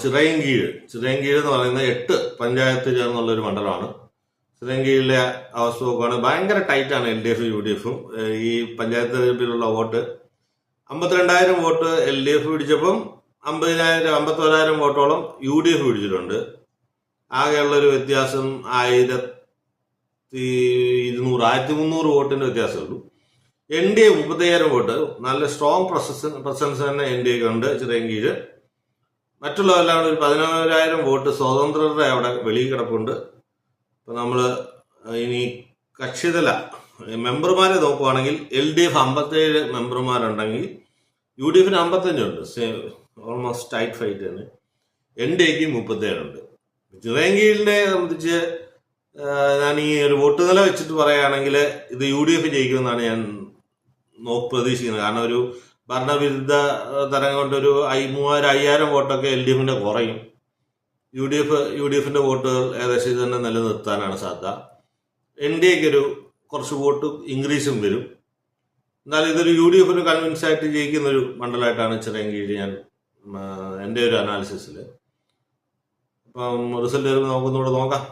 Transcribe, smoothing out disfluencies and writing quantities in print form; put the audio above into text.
ചിറയൻകീഴ് എന്ന് പറയുന്ന 8 പഞ്ചായത്ത് ചേർന്നുള്ളൊരു മണ്ഡലമാണ്. ചിറയൻകീഴിലെ അവസ്ഥ നോക്കുകയാണ്, ഭയങ്കര ടൈറ്റാണ് LDF UDF. ഈ പഞ്ചായത്ത് തെരഞ്ഞെടുപ്പിലുള്ള വോട്ട് 52,000 വോട്ട് LDF പിടിച്ചപ്പം 51,000 വോട്ടോളം UDF പിടിച്ചിട്ടുണ്ട്. ആകെയുള്ളൊരു വ്യത്യാസം 1,300 വോട്ടിന്റെ വ്യത്യാസമുള്ളൂ. NDA 35,000 വോട്ട്, നല്ല സ്ട്രോങ് പ്രസൻസ് തന്നെ NDAക്ക് ഉണ്ട് ചിറയൻകീഴ്. മറ്റുള്ളവരെല്ലാം ഒരു 11,000 വോട്ട് സ്വതന്ത്രരുടെ അവിടെ വെളിയിൽ കിടപ്പുണ്ട്. ഇപ്പം നമ്മൾ ഇനി കക്ഷിതല മെമ്പർമാരെ നോക്കുവാണെങ്കിൽ LDF 57 മെമ്പർമാരുണ്ടെങ്കിൽ UDFന് 55 ഉണ്ട്. ഓൾമോസ്റ്റ് ടൈറ്റ് ഫൈറ്റ് തന്നെ. NDAക്ക് 37 ഉണ്ട്. ചിറയൻകീഴിനെ സംബന്ധിച്ച് ഞാൻ ഈ ഒരു വോട്ട് നില വെച്ചിട്ട് പറയുകയാണെങ്കിൽ ഇത് UDF ജയിക്കുമെന്നാണ് ഞാൻ പ്രതീക്ഷിക്കുന്നത്. കാരണം ഒരു ഭരണവിരുദ്ധ തരം കൊണ്ടൊരു 3,000-5,000 വോട്ടൊക്കെ LDFന്റെ കുറയും. UDFന്റെ വോട്ടുകൾ ഏകദേശം ഇത് തന്നെ നിലനിർത്താനാണ് സാധ്യത. NDAക്ക് കുറച്ച് വോട്ട് ഇൻക്രീസും വരും. എന്നാൽ ഇതൊരു UDFന് കൺവിൻസ് ആയിട്ട് ജയിക്കുന്നൊരു മണ്ഡലമായിട്ടാണ് ചിറയൻകീഴ് എൻ്റെ ഒരു അനാലിസിസിൽ. അപ്പം റിസൾട്ട് വരുമ്പോൾ നമുക്കൊന്നുകൂടെ നോക്കാം.